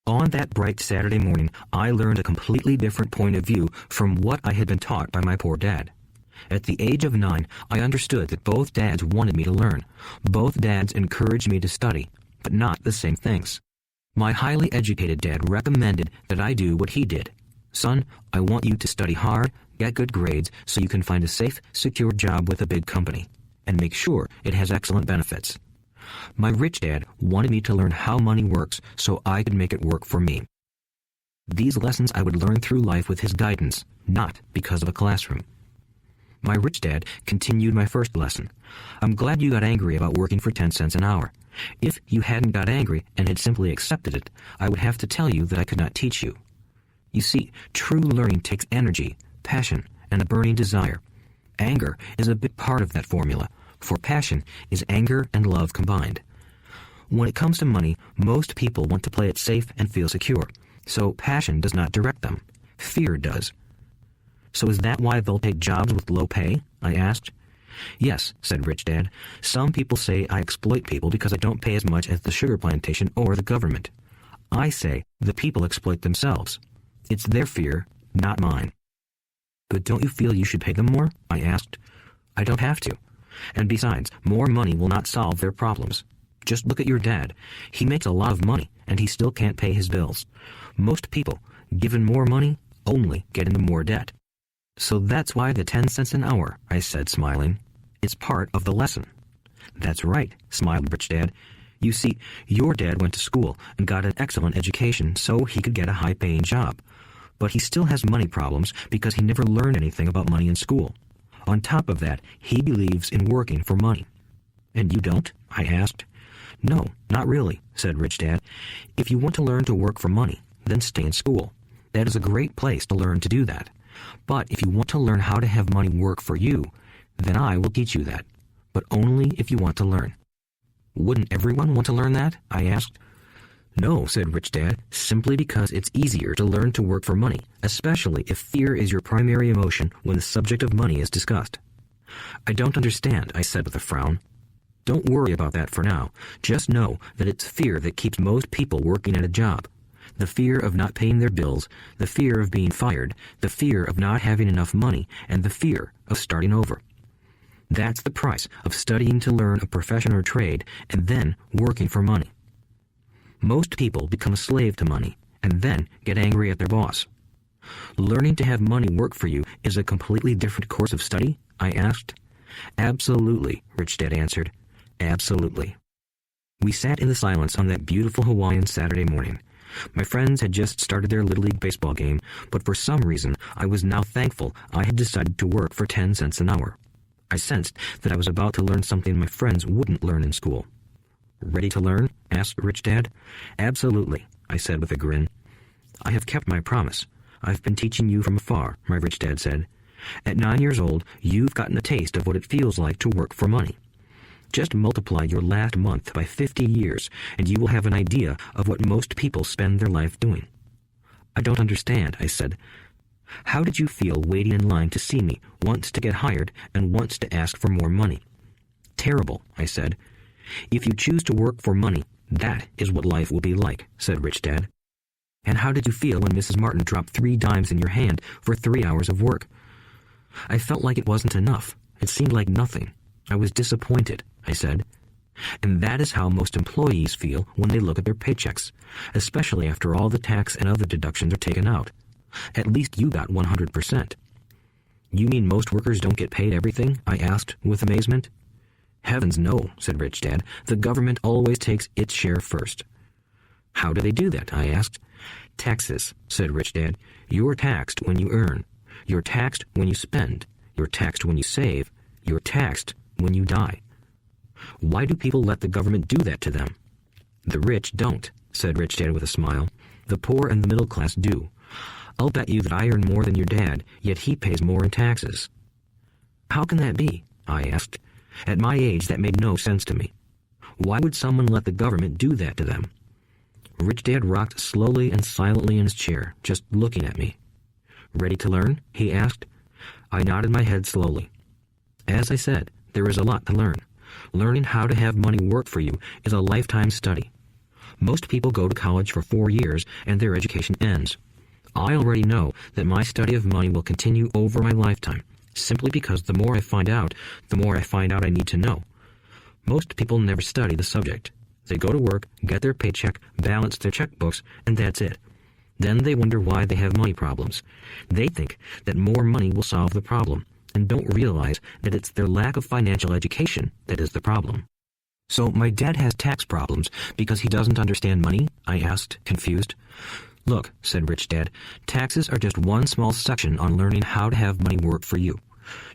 On that bright Saturday morning, I learned a completely different point of view from what I had been taught by my poor dad. At the age of 9, I understood that both dads wanted me to learn. Both dads encouraged me to study, but not the same things. My highly educated dad recommended that I do what he did. Son, I want you to study hard, get good grades, so you can find a safe, secure job with a big company, and make sure it has excellent benefits. My rich dad wanted me to learn how money works so I could make it work for me. These lessons I would learn through life with his guidance, not because of a classroom. My rich dad continued my first lesson. I'm glad you got angry about working for 10 cents an hour. If you hadn't got angry and had simply accepted it, I would have to tell you that I could not teach you. You see, true learning takes energy, passion, and a burning desire. Anger is a big part of that formula, for passion is anger and love combined. When it comes to money, most people want to play it safe and feel secure, so passion does not direct them. Fear does. So is that why they'll take jobs with low pay? I asked. Yes, said Rich Dad. Some people say I exploit people because I don't pay as much as the sugar plantation or the government. I say the people exploit themselves. It's their fear, not mine. But don't you feel you should pay them more? I asked. I don't have to. And besides, more money will not solve their problems. Just look at your dad. He makes a lot of money, and he still can't pay his bills. Most people, given more money, only get into more debt. So that's why the 10 cents an hour, I said, smiling. It's part of the lesson. That's right, smiled Rich Dad. You see, your dad went to school and got an excellent education so he could get a high-paying job. But he still has money problems because he never learned anything about money in school. On top of that, he believes in working for money. And you don't? I asked. No, not really, said Rich Dad. If you want to learn to work for money, then stay in school. That is a great place to learn to do that. But if you want to learn how to have money work for you, then I will teach you that. But only if you want to learn. Wouldn't everyone want to learn that? I asked. No, said Rich Dad, simply because it's easier to learn to work for money, especially if fear is your primary emotion when the subject of money is discussed. I don't understand, I said with a frown. Don't worry about that for now. Just know that it's fear that keeps most people working at a job. The fear of not paying their bills, the fear of being fired, the fear of not having enough money, and the fear of starting over. That's the price of studying to learn a profession or trade and then working for money. Most people become a slave to money and then get angry at their boss. Learning to have money work for you is a completely different course of study? I asked. Absolutely, Rich Dad answered. Absolutely. We sat in the silence on that beautiful Hawaiian Saturday morning. My friends had just started their Little League baseball game, but for some reason I was now thankful I had decided to work for 10 cents an hour. I sensed that I was about to learn something my friends wouldn't learn in school. Ready to learn? Asked Rich Dad. Absolutely, I said with a grin. I have kept my promise. I've been teaching you from afar, my Rich Dad said. At 9 years old, you've gotten a taste of what it feels like to work for money. Just multiply your last month by 50 years, and you will have an idea of what most people spend their life doing. I don't understand, I said. How did you feel waiting in line to see me, once to get hired, and once to ask for more money? Terrible, I said. If you choose to work for money, that is what life will be like, said Rich Dad. And how did you feel when Mrs. Martin dropped 3 dimes in your hand for 3 hours of work? I felt like it wasn't enough. It seemed like nothing. I was disappointed, I said. And that is how most employees feel when they look at their paychecks, especially after all the tax and other deductions are taken out. At least you got 100%. You mean most workers don't get paid everything? I asked with amazement. Heavens no, said Rich Dad. The government always takes its share first. How do they do that? I asked. Taxes, said Rich Dad. You're taxed when you earn. You're taxed when you spend. You're taxed when you save. You're taxed when you die. Why do people let the government do that to them? The rich don't, said Rich Dad with a smile. The poor and the middle class do. I'll bet you that I earn more than your dad, yet he pays more in taxes. How can that be? I asked. At my age, that made no sense to me. Why would someone let the government do that to them? Rich Dad rocked slowly and silently in his chair, just looking at me. Ready to learn? He asked. I nodded my head slowly. As I said, there is a lot to learn. Learning how to have money work for you is a lifetime study. Most people go to college for 4 years and their education ends. I already know that my study of money will continue over my lifetime, simply because the more I find out I need to know. Most people never study the subject. They go to work, get their paycheck, balance their checkbooks, and that's it. Then they wonder why they have money problems. They think that more money will solve the problem, and don't realize that it's their lack of financial education that is the problem. So my dad has tax problems because he doesn't understand money? I asked, confused. Look, said Rich Dad, taxes are just one small section on learning how to have money work for you.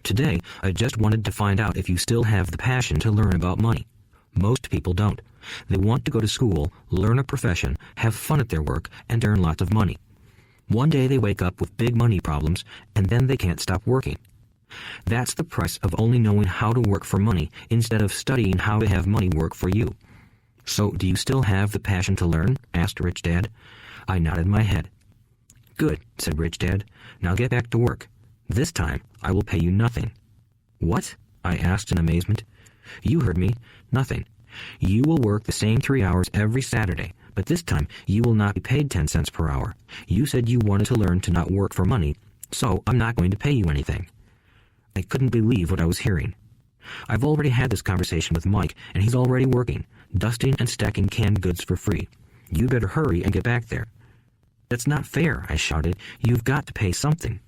Today, I just wanted to find out if you still have the passion to learn about money. Most people don't. They want to go to school, learn a profession, have fun at their work, and earn lots of money. One day they wake up with big money problems, and then they can't stop working. That's the price of only knowing how to work for money instead of studying how to have money work for you. So, do you still have the passion to learn? Asked Rich Dad. I nodded my head. Good, said Rich Dad. Now get back to work. This time, I will pay you nothing. What? I asked in amazement. You heard me. Nothing. You will work the same 3 hours every Saturday, but this time you will not be paid 10 cents per hour. You said you wanted to learn to not work for money, so I'm not going to pay you anything. I couldn't believe what I was hearing. I've already had this conversation with Mike, and he's already working, dusting and stacking canned goods for free. You better hurry and get back there. That's not fair, I shouted. You've got to pay something.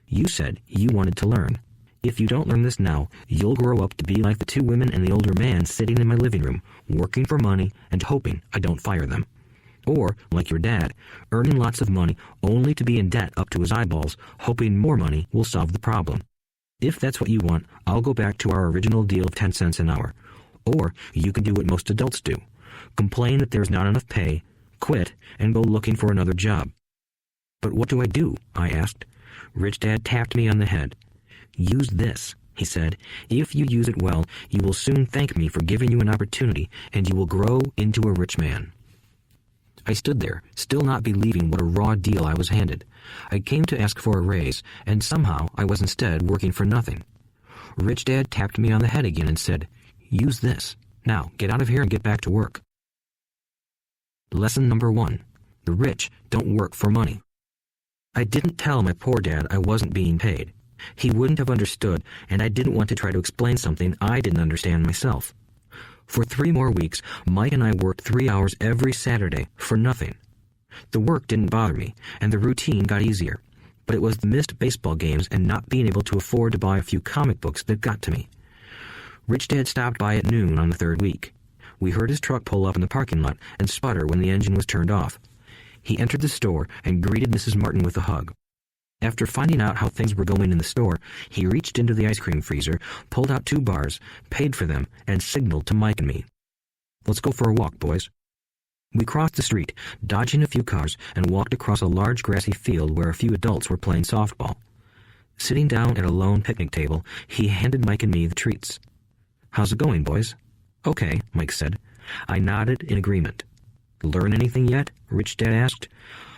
You said you wanted to learn. If you don't learn this now, you'll grow up to be like the 2 women and the older man sitting in my living room, working for money and hoping I don't fire them. Or, like your dad, earning lots of money only to be in debt up to his eyeballs, hoping more money will solve the problem. If that's what you want, I'll go back to our original deal of 10 cents an hour. Or you can do what most adults do. Complain that there's not enough pay, quit, and go looking for another job. But what do I do? I asked. Rich Dad tapped me on the head. Use this, he said. If you use it well, you will soon thank me for giving you an opportunity, and you will grow into a rich man. I stood there, still not believing what a raw deal I was handed. I came to ask for a raise, and somehow I was instead working for nothing. Rich Dad tapped me on the head again and said, Use this. Now, get out of here and get back to work. Lesson number 1. The rich don't work for money. I didn't tell my poor dad I wasn't being paid. He wouldn't have understood, and I didn't want to try to explain something I didn't understand myself. For 3 more weeks, Mike and I worked 3 hours every Saturday for nothing. The work didn't bother me, and the routine got easier. But it was the missed baseball games and not being able to afford to buy a few comic books that got to me. Rich Dad stopped by at noon on the 3rd week. We heard his truck pull up in the parking lot and sputter when the engine was turned off. He entered the store and greeted Mrs. Martin with a hug. After finding out how things were going in the store, he reached into the ice cream freezer, pulled out 2 bars, paid for them, and signaled to Mike and me. Let's go for a walk, boys. We crossed the street, dodging a few cars, and walked across a large grassy field where a few adults were playing softball. Sitting down at a lone picnic table, he handed Mike and me the treats. How's it going, boys? Okay, Mike said. I nodded in agreement. Learn anything yet? Rich Dad asked.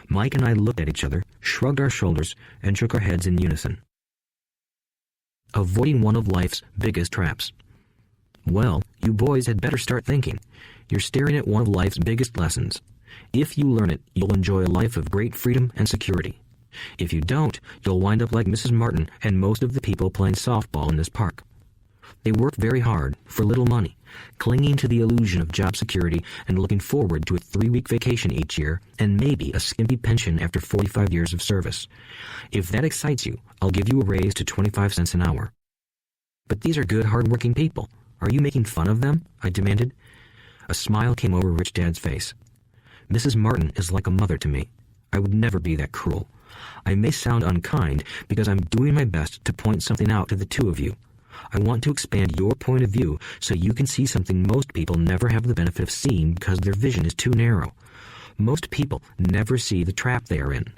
Mike and I looked at each other, shrugged our shoulders, and shook our heads in unison. Avoiding one of life's biggest traps. Well, you boys had better start thinking. You're staring at one of life's biggest lessons. If you learn it, you'll enjoy a life of great freedom and security. If you don't, you'll wind up like Mrs. Martin and most of the people playing softball in this park. They work very hard for little money, clinging to the illusion of job security and looking forward to a 3-week vacation each year and maybe a skimpy pension after 45 years of service. If that excites you, I'll give you a raise to 25 cents an hour. But these are good, hard-working people. Are you making fun of them? I demanded. A smile came over Rich Dad's face. Mrs. Martin is like a mother to me. I would never be that cruel. I may sound unkind because I'm doing my best to point something out to the 2 of you. I want to expand your point of view so you can see something most people never have the benefit of seeing because their vision is too narrow. Most people never see the trap they are in.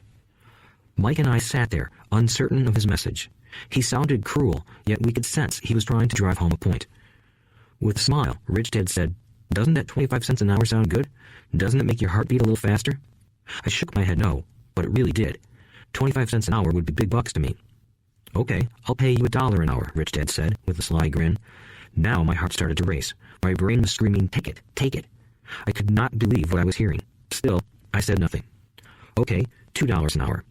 Mike and I sat there, uncertain of his message. He sounded cruel, yet we could sense he was trying to drive home a point. With a smile, Rich Dad said, Doesn't that 25 cents an hour sound good? Doesn't it make your heart beat a little faster? I shook my head no, but it really did. 25 cents an hour would be big bucks to me. Okay, I'll pay you $1 an hour, Rich Dad said, with a sly grin. Now my heart started to race. My brain was screaming, take it, take it. I could not believe what I was hearing. Still, I said nothing. Okay, $2 an hour.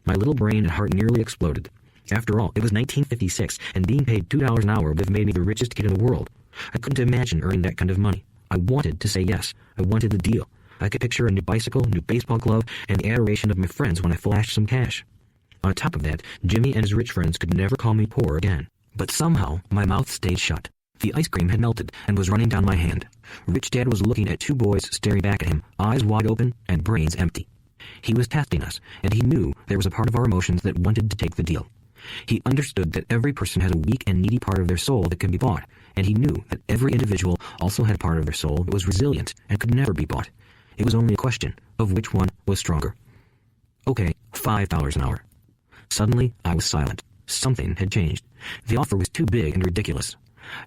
My little brain and heart nearly exploded. After all, it was 1956, and being paid $2 an hour would have made me the richest kid in the world. I couldn't imagine earning that kind of money. I wanted to say yes. I wanted the deal. I could picture a new bicycle, new baseball glove, and the adoration of my friends when I flashed some cash. On top of that, Jimmy and his rich friends could never call me poor again. But somehow, my mouth stayed shut. The ice cream had melted and was running down my hand. Rich Dad was looking at 2 boys staring back at him, eyes wide open and brains empty. He was testing us, and he knew there was a part of our emotions that wanted to take the deal. He understood that every person has a weak and needy part of their soul that can be bought, and he knew that every individual also had a part of their soul that was resilient and could never be bought. It was only a question of which one was stronger. Okay, $5 an hour. Suddenly, I was silent. Something had changed. The offer was too big and ridiculous.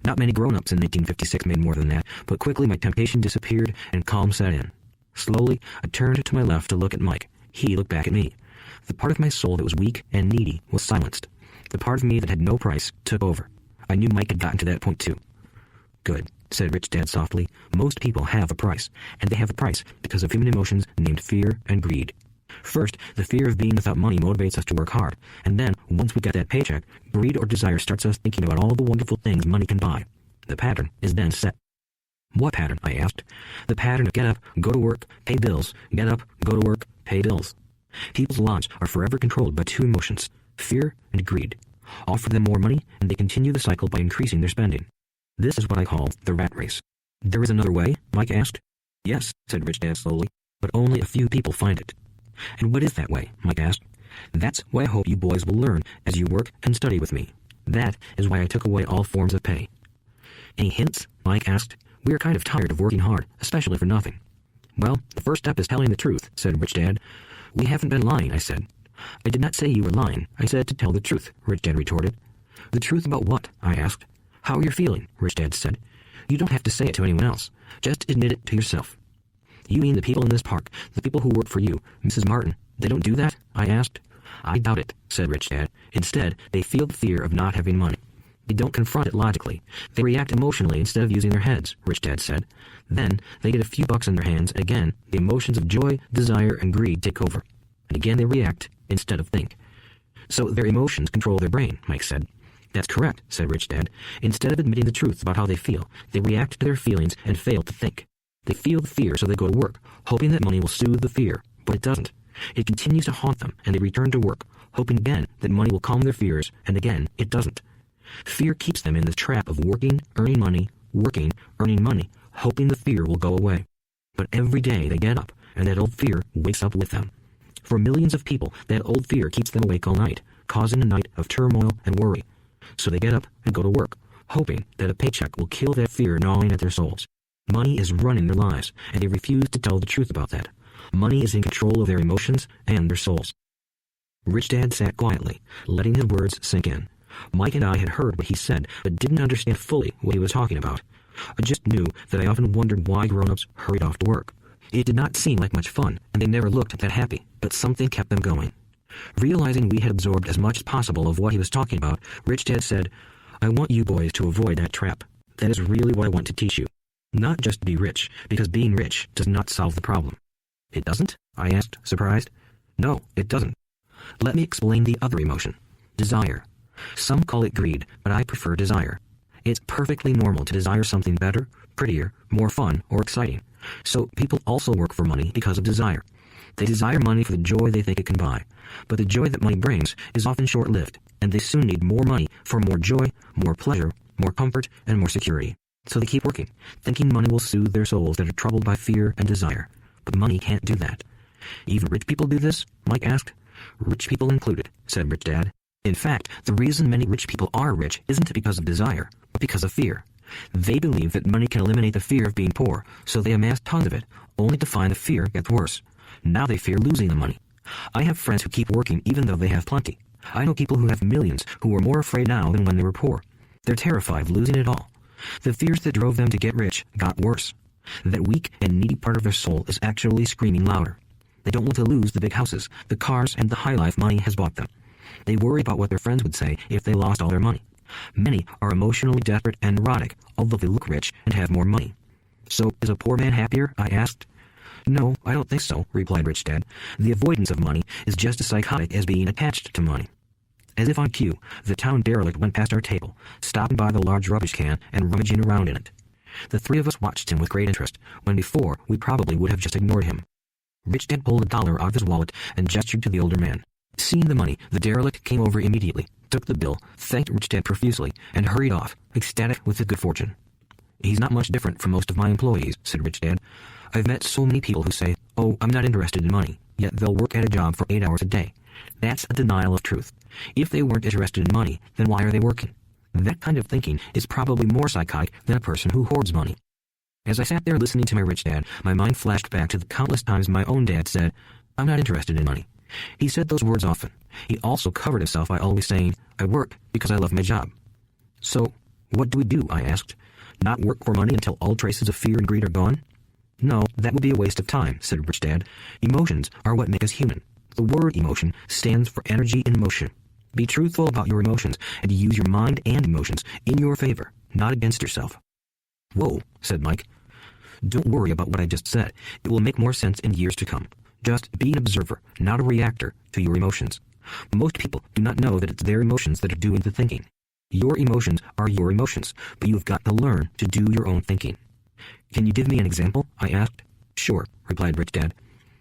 Not many grown-ups in 1956 made more than that, but quickly my temptation disappeared and calm set in. Slowly, I turned to my left to look at Mike. He looked back at me. The part of my soul that was weak and needy was silenced. The part of me that had no price took over. I knew Mike had gotten to that point too. Good, said Rich Dad softly. Most people have a price, and they have a price because of human emotions named fear and greed. First, the fear of being without money motivates us to work hard, and then, once we get that paycheck, greed or desire starts us thinking about all the wonderful things money can buy. The pattern is then set. What pattern? I asked. The pattern of get up, go to work, pay bills, get up, go to work, pay bills. People's lives are forever controlled by 2 emotions, fear and greed. Offer them more money, and they continue the cycle by increasing their spending. This is what I call the rat race. There is another way? Mike asked. Yes, said Rich Dad slowly, but only a few people find it. And what is that way? Mike asked. That's what I hope you boys will learn as you work and study with me. That is why I took away all forms of pay. Any hints? Mike asked. We are kind of tired of working hard, especially for nothing. Well, the first step is telling the truth, said Rich Dad. We haven't been lying, I said. I did not say you were lying. I said to tell the truth, Rich Dad retorted. The truth about what? I asked. How you're feeling, Rich Dad said. You don't have to say it to anyone else. Just admit it to yourself. You mean the people in this park, the people who work for you, Mrs. Martin, they don't do that? I asked. I doubt it, said Rich Dad. Instead, they feel the fear of not having money. They don't confront it logically. They react emotionally instead of using their heads, Rich Dad said. Then, they get a few bucks in their hands, and again, the emotions of joy, desire, and greed take over. And again they react instead of think. So their emotions control their brain, Mike said. That's correct, said Rich Dad. Instead of admitting the truth about how they feel, they react to their feelings and fail to think. They feel the fear, so they go to work, hoping that money will soothe the fear, but it doesn't. It continues to haunt them, and they return to work, hoping again that money will calm their fears, and again it doesn't. Fear keeps them in the trap of working, earning money, hoping the fear will go away. But every day they get up, and that old fear wakes up with them. For millions of people, that old fear keeps them awake all night, causing a night of turmoil and worry. So they get up and go to work, hoping that a paycheck will kill that fear gnawing at their souls. Money is running their lives, and they refuse to tell the truth about that. Money is in control of their emotions and their souls. Rich Dad sat quietly, letting his words sink in. Mike and I had heard what he said, but didn't understand fully what he was talking about. I just knew that I often wondered why grown-ups hurried off to work. It did not seem like much fun, and they never looked that happy, but something kept them going. Realizing we had absorbed as much as possible of what he was talking about, Rich Dad said, I want you boys to avoid that trap. That is really what I want to teach you. Not just to be rich, because being rich does not solve the problem. It doesn't? I asked, surprised. No, it doesn't. Let me explain the other emotion. Desire. Some call it greed, but I prefer desire. It's perfectly normal to desire something better, prettier, more fun, or exciting. So people also work for money because of desire. They desire money for the joy they think it can buy. But the joy that money brings is often short-lived, and they soon need more money for more joy, more pleasure, more comfort, and more security. So they keep working, thinking money will soothe their souls that are troubled by fear and desire. But money can't do that. Even rich people do this? Mike asked. Rich people included, said Rich Dad. In fact, the reason many rich people are rich isn't because of desire, but because of fear. They believe that money can eliminate the fear of being poor, so they amass tons of it, only to find the fear gets worse. Now they fear losing the money. I have friends who keep working even though they have plenty. I know people who have millions who are more afraid now than when they were poor. They're terrified of losing it all. The fears that drove them to get rich got worse. That weak and needy part of their soul is actually screaming louder. They don't want to lose the big houses, the cars, and the high life money has bought them. They worry about what their friends would say if they lost all their money. Many are emotionally desperate and neurotic, although they look rich and have more money. So, is a poor man happier? I asked. No, I don't think so, replied Rich Dad. The avoidance of money is just as psychotic as being attached to money. As if on cue, the town derelict went past our table, stopping by the large rubbish can and rummaging around in it. The three of us watched him with great interest, when before we probably would have just ignored him. Rich Dad pulled $1 out of his wallet and gestured to the older man. Seeing the money, the derelict came over immediately, took the bill, thanked Rich Dad profusely, and hurried off, ecstatic with his good fortune. He's not much different from most of my employees, said Rich Dad. I've met so many people who say, oh, I'm not interested in money, yet they'll work at a job for 8 hours a day. That's a denial of truth. If they weren't interested in money, then why are they working? That kind of thinking is probably more psychotic than a person who hoards money. As I sat there listening to my Rich Dad, my mind flashed back to the countless times my own dad said, I'm not interested in money. He said those words often. He also covered himself by always saying, I work because I love my job. So, what do we do? I asked. Not work for money until all traces of fear and greed are gone? No, that would be a waste of time, said Rich Dad. Emotions are what make us human. The word emotion stands for energy in motion. Be truthful about your emotions and use your mind and emotions in your favor, not against yourself. Whoa, said Mike. Don't worry about what I just said. It will make more sense in years to come. Just be an observer, not a reactor, to your emotions. Most people do not know that it's their emotions that are doing the thinking. Your emotions are your emotions, but you've got to learn to do your own thinking. Can you give me an example? I asked. Sure, replied Rich Dad.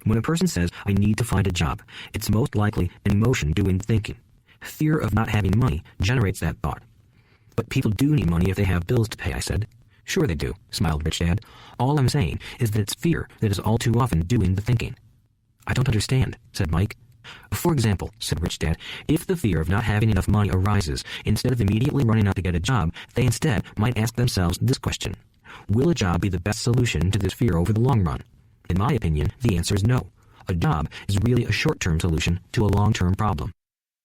When a person says, I need to find a job, it's most likely an emotion doing the thinking. Fear of not having money generates that thought. But people do need money if they have bills to pay, I said. Sure they do, smiled Rich Dad. All I'm saying is that it's fear that is all too often doing the thinking. I don't understand, said Mike. For example, said Rich Dad, if the fear of not having enough money arises, instead of immediately running out to get a job, they instead might ask themselves this question: will a job be the best solution to this fear over the long run? In my opinion, the answer is no. A job is really a short-term solution to a long-term problem.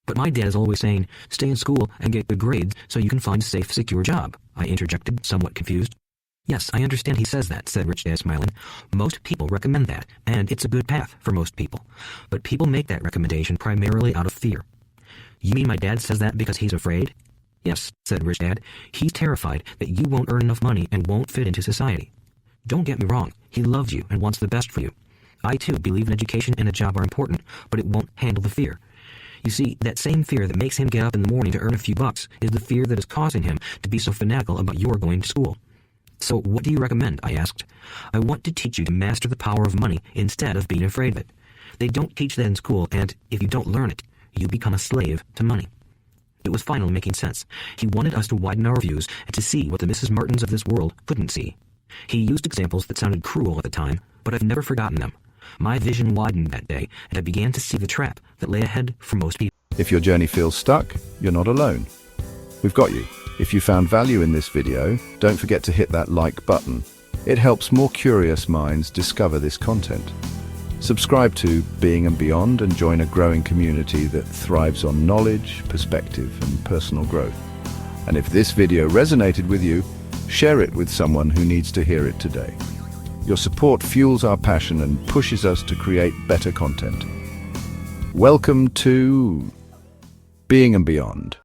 But my dad is always saying, stay in school and get good grades so you can find a safe, secure job, I interjected, somewhat confused. Yes, I understand he says that, said Rich Dad, smiling. Most people recommend that, and it's a good path for most people. But people make that recommendation primarily out of fear. You mean my dad says that because he's afraid? Yes, said Rich Dad. He's terrified that you won't earn enough money and won't fit into society. Don't get me wrong, he loves you and wants the best for you. I too believe an education and a job are important, but it won't handle the fear. You see, that same fear that makes him get up in the morning to earn a few bucks is the fear that is causing him to be so fanatical about your going to school. So what do you recommend? I asked. I want to teach you to master the power of money instead of being afraid of it. They don't teach that in school, and if you don't learn it, you become a slave to money. It was finally making sense. He wanted us to widen our views and to see what the Mrs. Martins of this world couldn't see. He used examples that sounded cruel at the time, but I've never forgotten them. My vision widened that day, and I began to see the trap that lay ahead for most people. If your journey feels stuck, you're not alone. We've got you. If you found value in this video, don't forget to hit that like button. It helps more curious minds discover this content. Subscribe to Being and Beyond and join a growing community that thrives on knowledge, perspective, and personal growth. And if this video resonated with you, share it with someone who needs to hear it today. Your support fuels our passion and pushes us to create better content. Welcome to Being and Beyond.